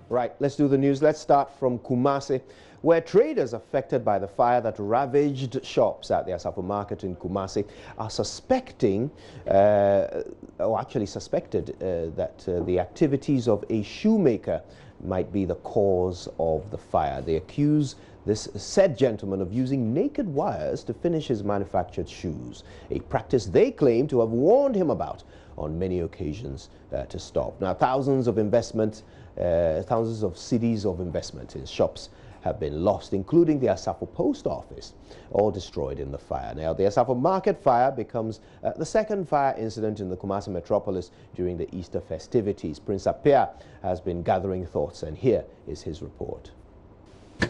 Right, let's do the news. Let's start from KUMASI, where traders affected by the fire that ravaged shops at the Asafo market in KUMASI are suspecting, or actually suspected, that the activities of a shoemaker might be the cause of the fire. They accuse this said gentleman of using naked wires to finish his manufactured shoes, a practice they claim to have warned him about on many occasions to stop. Now, thousands of cedis of investment in shops have been lost, including the Asafo post office, all destroyed in the fire. Now, the Asafo market fire becomes the second fire incident in the KUMASI metropolis during the Easter festivities. Prince Appiah has been gathering thoughts, and here is his report.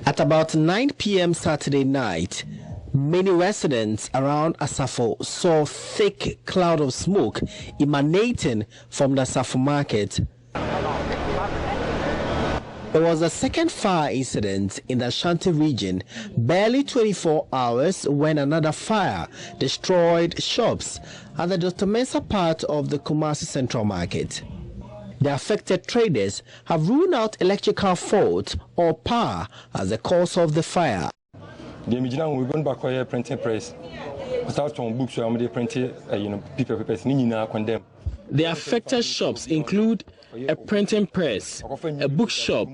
At about 9 p.m. Saturday night, many residents around Asafo saw a thick cloud of smoke emanating from the Asafo market. There was a second fire incident in the Ashanti region barely 24 hours when another fire destroyed shops at the Dr. Mensah part of the KUMASI Central Market. The affected traders have ruled out electrical fault or power as the cause of the fire. We're going back to printing press. Books printing, papers. The affected shops include a printing press, a bookshop,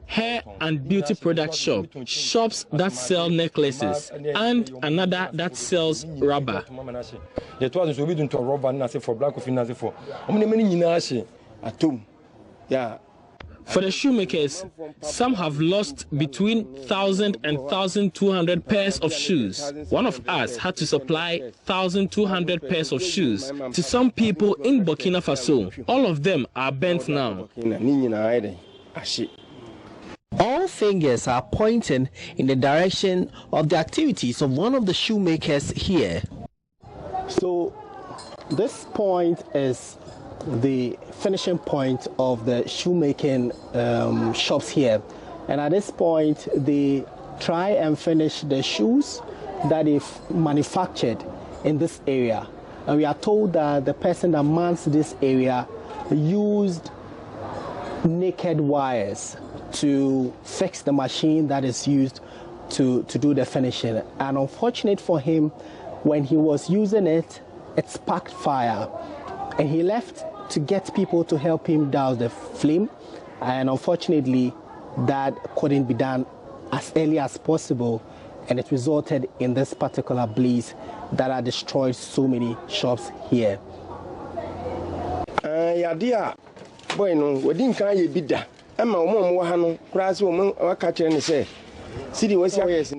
hair and beauty product shop, shops that sell necklaces, and another that sells rubber. For the shoemakers, some have lost between 1,000 and 1,200 pairs of shoes. One of us had to supply 1,200 pairs of shoes to some people in Burkina Faso. All of them are bent now. All fingers are pointing in the direction of the activities of one of the shoemakers here. So this point is the finishing point of the shoemaking shops here, and at this point they try and finish the shoes that they've manufactured in this area, and we are told that the person that mans this area used naked wires to fix the machine that is used to do the finishing, and unfortunate for him, when he was using it, it sparked fire, and he left to get people to help him douse the flame, and unfortunately that couldn't be done as early as possible, and it resulted in this particular blaze that had destroyed so many shops here.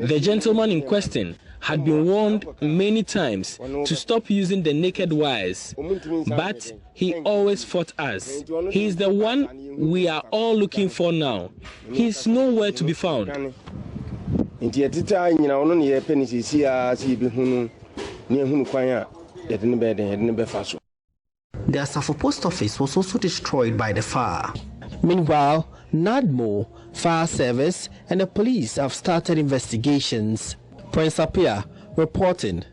The gentleman in question had been warned many times to stop using the naked wires, but he always fought us. He is the one we are all looking for now. He is nowhere to be found. The Asafo post office was also destroyed by the fire. Meanwhile, NADMO, fire service, and the police have started investigations. Prince Appiah reporting.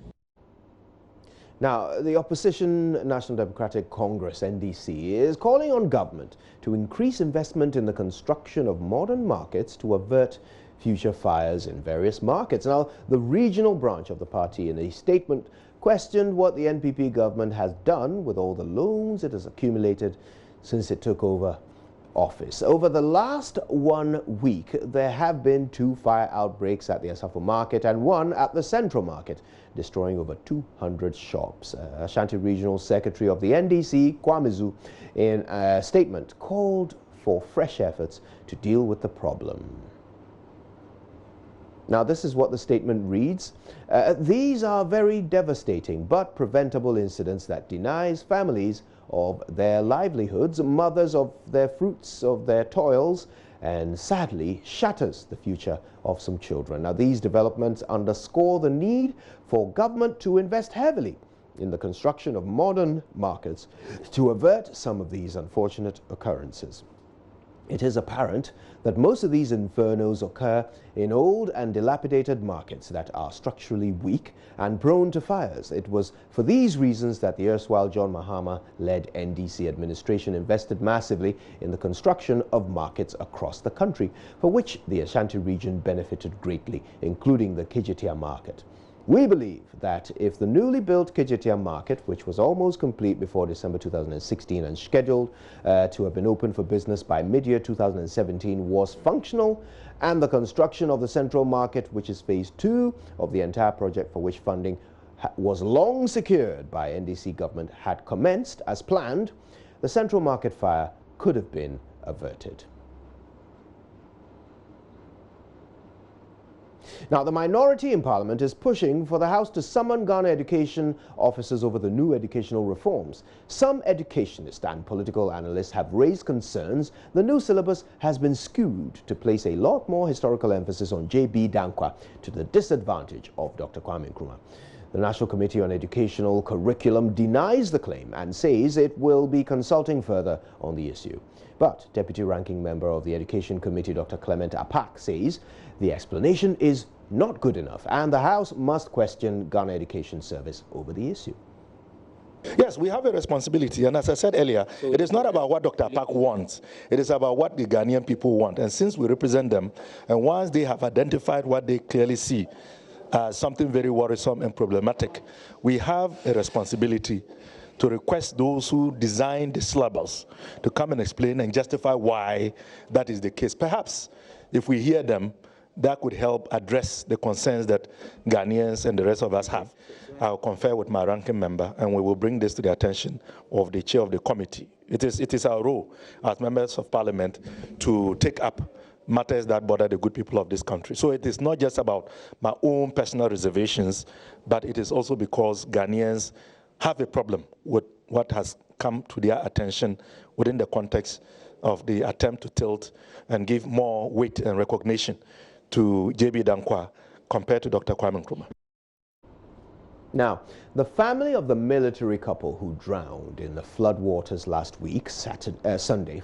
Now, the opposition National Democratic Congress, NDC, is calling on government to increase investment in the construction of modern markets to avert future fires in various markets. Now, the regional branch of the party in a statement questioned what the NPP government has done with all the loans it has accumulated since it took over office. Over the last 1 week, there have been 2 fire outbreaks at the Asafo market and 1 at the Central Market, destroying over 200 shops. Ashanti Regional Secretary of the NDC, Kwamizu, in a statement called for fresh efforts to deal with the problem. Now, this is what the statement reads. These are very devastating but preventable incidents that denies families of their livelihoods, mothers of their fruits of their toils, and sadly shatters the future of some children. Now, these developments underscore the need for government to invest heavily in the construction of modern markets to avert some of these unfortunate occurrences. It is apparent that most of these infernos occur in old and dilapidated markets that are structurally weak and prone to fires. It was for these reasons that the erstwhile John Mahama-led NDC administration invested massively in the construction of markets across the country, for which the Ashanti region benefited greatly, including the Kijitia market. We believe that if the newly built Kijitia market, which was almost complete before December 2016 and scheduled to have been open for business by mid-year 2017, was functional, and the construction of the central market, which is phase 2 of the entire project for which funding was long secured by NDC government, had commenced as planned, the central market fire could have been averted. Now, the minority in Parliament is pushing for the House to summon Ghana education officers over the new educational reforms. Some educationists and political analysts have raised concerns the new syllabus has been skewed to place a lot more historical emphasis on J.B. Dankwa to the disadvantage of Dr. Kwame Nkrumah. The National Committee on Educational Curriculum denies the claim and says it will be consulting further on the issue. But Deputy Ranking Member of the Education Committee, Dr. Clement Apak, says the explanation is not good enough and the House must question Ghana Education Service over the issue. Yes, we have a responsibility, and as I said earlier, it is not about what Dr. Apak wants, it is about what the Ghanaian people want. And since we represent them, and once they have identified what they clearly see as something very worrisome and problematic, we have a responsibility to request those who designed the syllabus to come and explain and justify why that is the case. Perhaps if we hear them, that could help address the concerns that Ghanaians and the rest of us have. I'll confer with my ranking member, and we will bring this to the attention of the chair of the committee. It is our role as members of parliament to take up matters that bother the good people of this country. So it is not just about my own personal reservations, but it is also because Ghanaians have a problem with what has come to their attention within the context of the attempt to tilt and give more weight and recognition to J.B. Dankwa compared to Dr. Kwame Nkrumah. Now, the family of the military couple who drowned in the floodwaters last week, Sunday,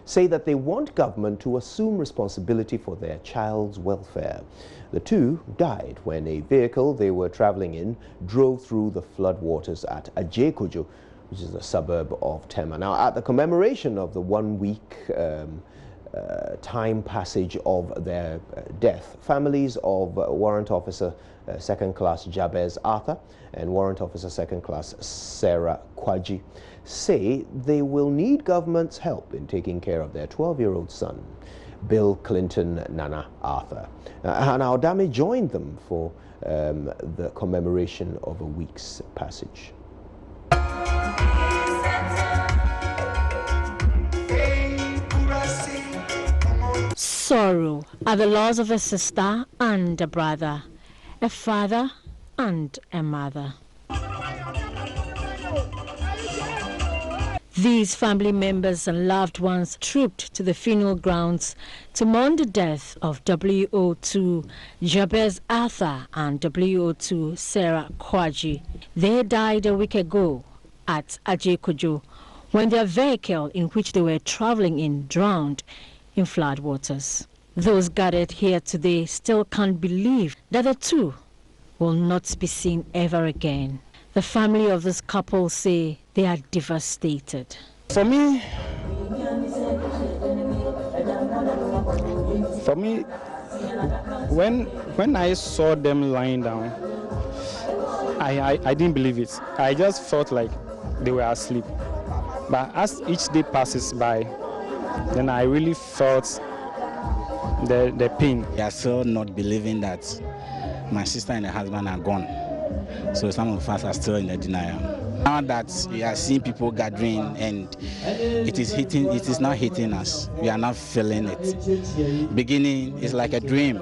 say that they want government to assume responsibility for their child's welfare. The two died when a vehicle they were traveling in drove through the floodwaters at Ajekojo, which is a suburb of Tema. Now, at the commemoration of the 1 week time passage of their death, families of Warrant Officer Second Class Jabez Arthur and Warrant Officer Second Class Sarah Kwaji say they will need government's help in taking care of their 12-year-old son, Bill Clinton Nana Arthur. And Dame joined them for the commemoration of a week's passage. Sorrow at the loss of a sister and a brother, a father and a mother. These family members and loved ones trooped to the funeral grounds to mourn the death of WO2 Jabez Arthur and WO2 Sarah Kwaji. They died a week ago at Ajekojo when their vehicle in which they were traveling in drowned in floodwaters. Those gathered here today still can't believe that the two will not be seen ever again. The family of this couple say they are devastated. For me, when I saw them lying down, I didn't believe it. I just felt like they were asleep. But as each day passes by, then I really felt the pain. We are still not believing that my sister and her husband are gone. So some of us are still in the denial. Now that we are seeing people gathering and it is now hitting us. We are not feeling it. Beginning is like a dream.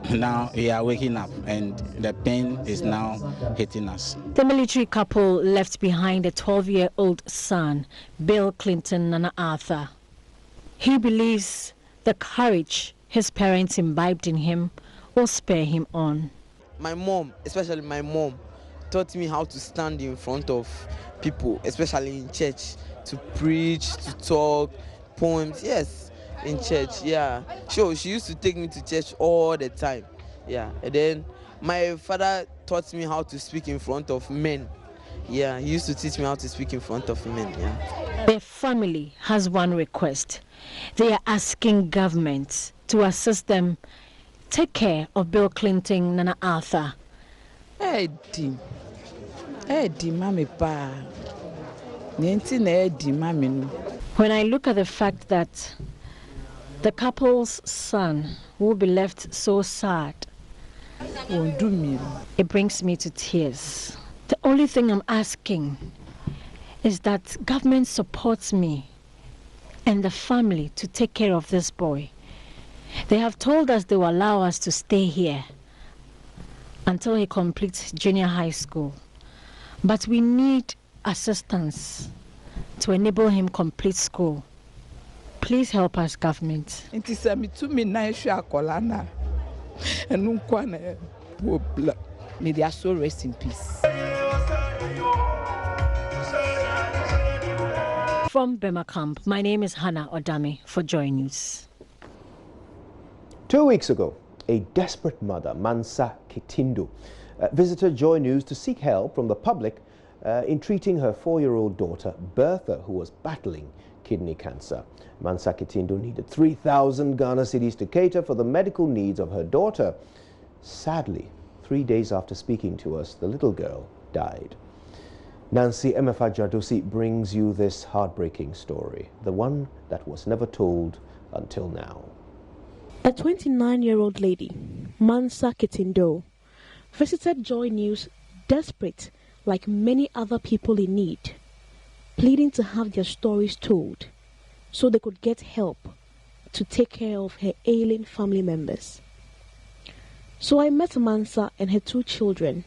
Now we are waking up and the pain is now hitting us. The military couple left behind a 12-year-old son, Bill Clinton Nana Arthur. He believes the courage his parents imbibed in him will spur him on. My mom, especially my mom, taught me how to stand in front of people, especially in church, to preach, to talk, poems. Yes, in church. Yeah, sure. She used to take me to church all the time. Yeah, and then my father taught me how to speak in front of men. Yeah, he used to teach me how to speak in front of men. Yeah. Their family has one request. They are asking government to assist them take care of Bill Clinton, Nana Arthur. Hey, mommy, pa. When I look at the fact that the couple's son will be left so sad, it brings me to tears. The only thing I'm asking is that government supports me and the family to take care of this boy. They have told us they will allow us to stay here until he completes junior high school. But we need assistance to enable him complete school. Please help us, government. May their soul rest in peace. From Bema Camp, my name is Hannah Odame for Joy News. 2 weeks ago, a desperate mother, Mansa Kitindo, visited Joy News to seek help from the public in treating her 4-year-old daughter, Bertha, who was battling kidney cancer. Mansa Kitindo needed 3,000 Ghana cedis to cater for the medical needs of her daughter. Sadly, 3 days after speaking to us, the little girl died. Nancy Emefa Jadosi brings you this heartbreaking story, the one that was never told until now. A 29-year-old lady, Mansa Kitindo, visited Joy News desperate like many other people in need, pleading to have their stories told so they could get help to take care of her ailing family members. So I met Mansa and her 2 children.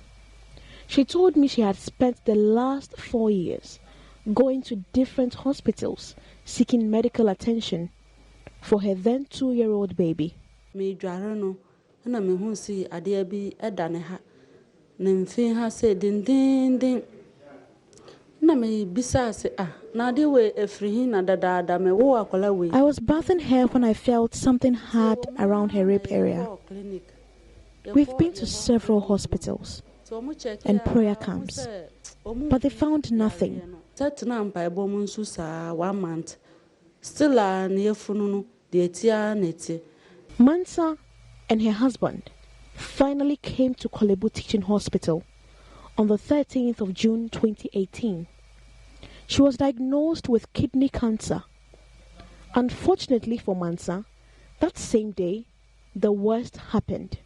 She told me she had spent the last 4 years going to different hospitals seeking medical attention for her then 2-year-old baby. I was bathing her when I felt something hard around her rib area. We've been to several hospitals and prayer camps, but they found nothing. Mansa and her husband finally came to Kolebu Teaching Hospital on the 13th of June 2018. She was diagnosed with kidney cancer. Unfortunately for Mansa, that same day, the worst happened.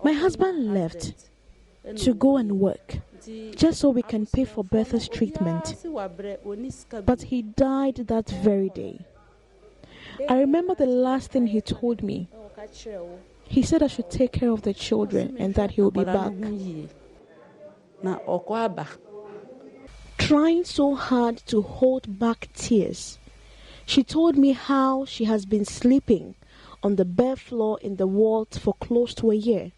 My husband left to go and work just so we can pay for Bertha's treatment, but he died that very day. I remember the last thing he told me. He said I should take care of the children and that he will be back. Trying so hard to hold back tears, she told me how she has been sleeping on the bare floor in the ward for close to a year,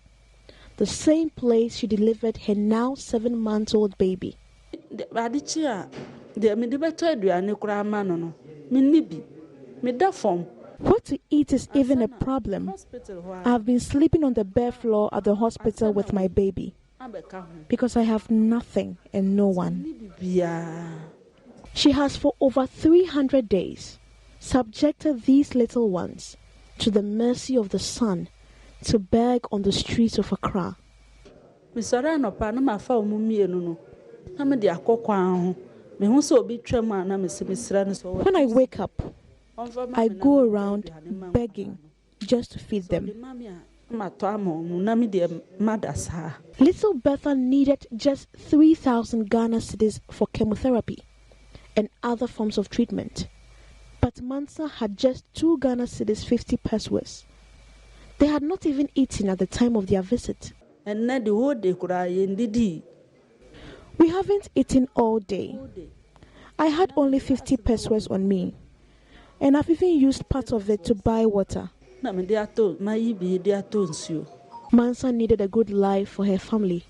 the same place she delivered her now 7-month-old baby. What to eat is even a problem. I have been sleeping on the bare floor at the hospital with my baby because I have nothing and no one. She has for over 300 days subjected these little ones to the mercy of the sun to beg on the streets of Accra. When I wake up, I go around begging just to feed them. Little Bertha needed just 3,000 Ghana cedis for chemotherapy and other forms of treatment. But Mansa had just 2 Ghana cedis 50 pesos. They had not even eaten at the time of their visit. We haven't eaten all day. I had only 50 pesos on me, and I've even used part of it to buy water. Mansa needed a good life for her family,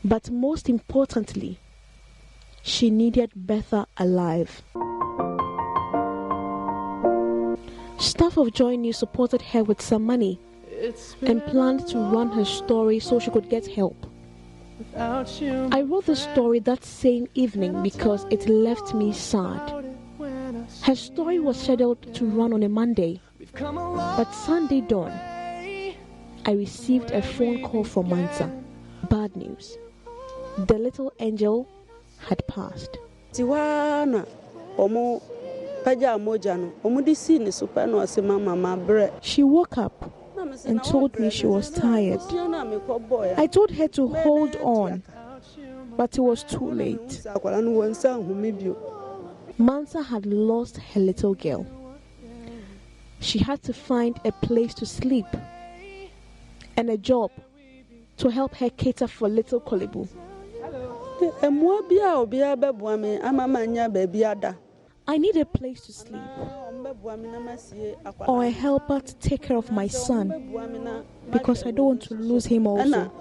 but most importantly, she needed Betha alive. Staff of Joy News supported her with some money and planned to run her story so she could get help. I wrote the story that same evening because it left me sad. Her story was scheduled to run on a Monday, but Sunday dawn, I received a phone call from Mansa. Bad news. The little angel had passed. She woke up and told me she was tired. I told her to hold on, but it was too late. Mansa had lost her little girl. She had to find a place to sleep and a job to help her cater for little Kolibu. I need a place to sleep or a helper to take care of my son because I don't want to lose him also.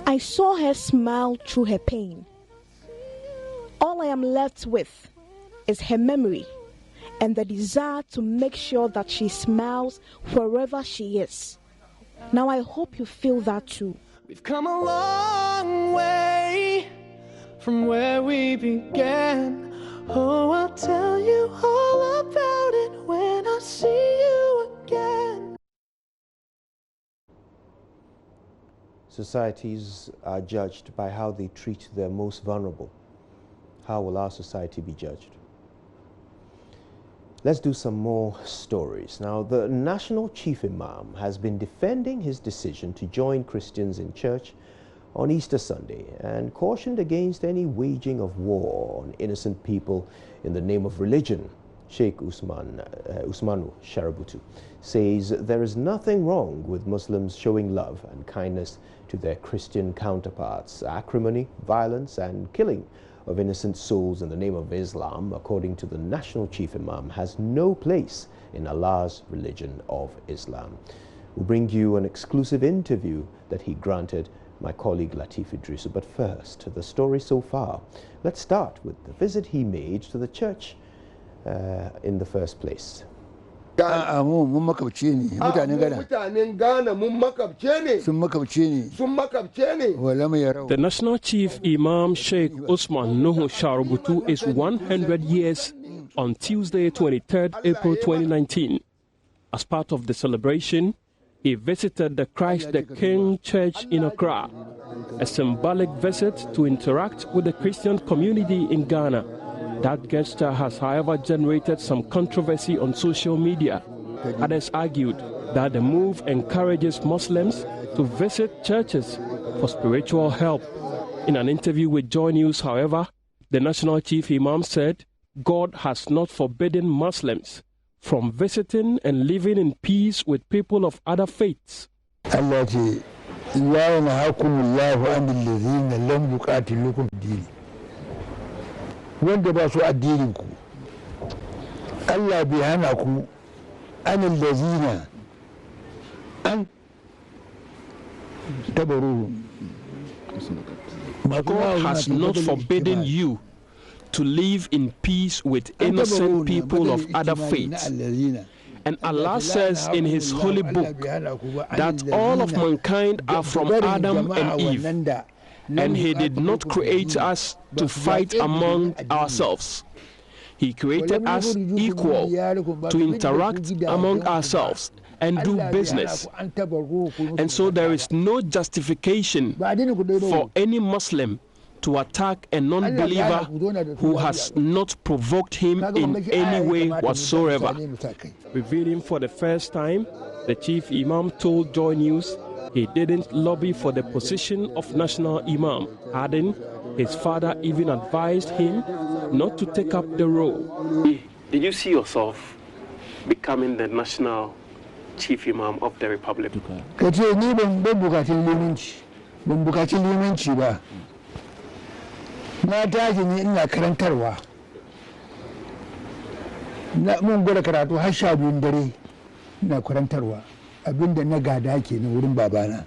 I saw her smile through her pain. All I am left with is her memory and the desire to make sure that she smiles wherever she is. Now I hope you feel that too. We've come a long way from where we began. Oh, I'll tell you all about it when I see you again. Societies are judged by how they treat their most vulnerable. How will our society be judged? Let's do some more stories. Now, the National Chief Imam has been defending his decision to join Christians in church on Easter Sunday and cautioned against any waging of war on innocent people in the name of religion. Sheikh Usmanu Sharabutu says there is nothing wrong with Muslims showing love and kindness to their Christian counterparts. Acrimony, violence and killing of innocent souls in the name of Islam, according to the National Chief Imam, has no place in Allah's religion of Islam. We'll bring you an exclusive interview that he granted my colleague Latif Idrisu. But first, the story so far. Let's start with the visit he made to the church in the first place. The National Chief Imam Sheikh Usman Nuhu Sharabutu is 100 years on Tuesday, 23rd April 2019. As part of the celebration, he visited the Christ the King Church in Accra, a symbolic visit to interact with the Christian community in Ghana. That gesture has, however, generated some controversy on social media. Others argued that the move encourages Muslims to visit churches for spiritual help. In an interview with JoyNews, however, the National Chief Imam said God has not forbidden Muslims from visiting and living in peace with people of other faiths. Wanda ba su addinin ku Allah bai hana ku anil lazina an tabaru. God has not forbidden you to live in peace with innocent people of other faiths. And Allah says in His holy book that all of mankind are from Adam and Eve. And He did not create us to fight among ourselves. He created us equal to interact among ourselves and do business. And so there is no justification for any Muslim to attack a non-believer who has not provoked him in any way whatsoever. Revealing for the first time, the Chief Imam told JoyNews he didn't lobby for the position of National Imam, adding his father even advised him not to take up the role. Did you see yourself becoming the National Chief Imam of the Republic? Na tashi ne ina karantarwa. Mun gwada karatu har 12 dare ina karantarwa abin da na gada ke na wurin babana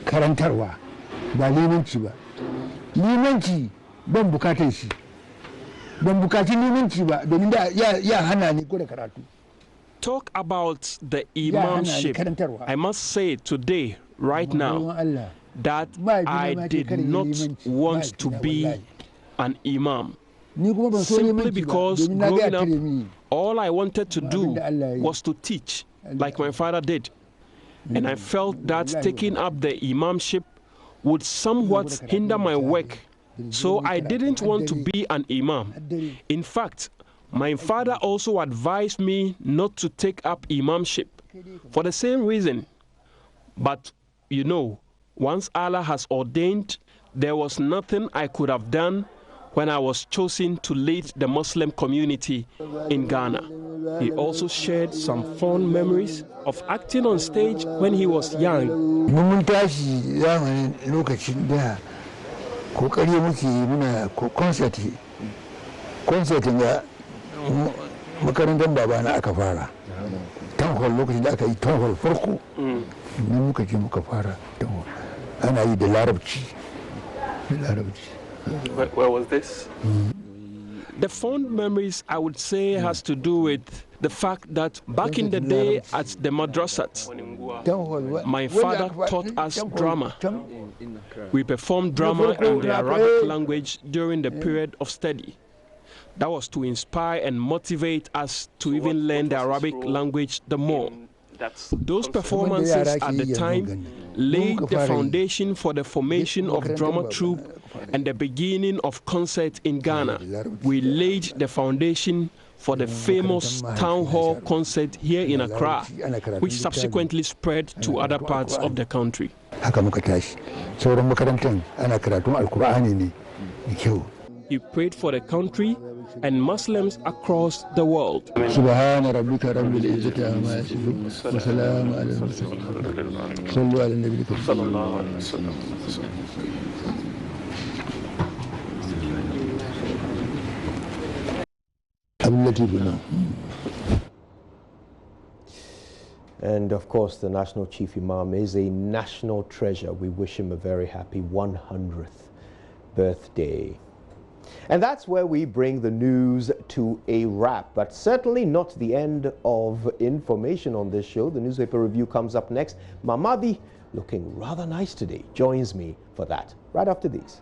karantarwa ba limanci ba. Limanci ban bukatar shi, ban bukaci limanci ba domin da ya hana ni ko da karatu. Talk about the imamship. I must say today, right now, that I did not want to be an imam. Simply because growing up, all I wanted to do was to teach, like my father did. And I felt that taking up the imamship would somewhat hinder my work. So I didn't want to be an imam. In fact, my father also advised me not to take up imamship for the same reason. But, you know, once Allah has ordained, there was nothing I could have done when I was chosen to lead the Muslim community in Ghana. He also shared some fond memories of acting on stage when he was young. Makarantar babana aka fara town hall lokacin da aka yi town hall farko ne muka je muka fara town hall ana yi da larabci. Where was this? The fond memories, I would say, has to do with the fact that back in the day at the madrasat, my father taught us drama. We performed drama in the Arabic language during the period of study. That was to inspire and motivate us to even learn the Arabic language the more. Those performances at the time laid the foundation for the formation of drama troupe and the beginning of concert in Ghana. We laid the foundation for the famous town hall concert here in Accra, which subsequently spread to other parts of the country. He prayed for the country and Muslims across the world. And of course, the National Chief Imam is a national treasure. We wish him a very happy 100th birthday. And that's where we bring the news to a wrap, but certainly not the end of information on this show. The newspaper review comes up next. Mamadi, looking rather nice today, joins me for that right after these.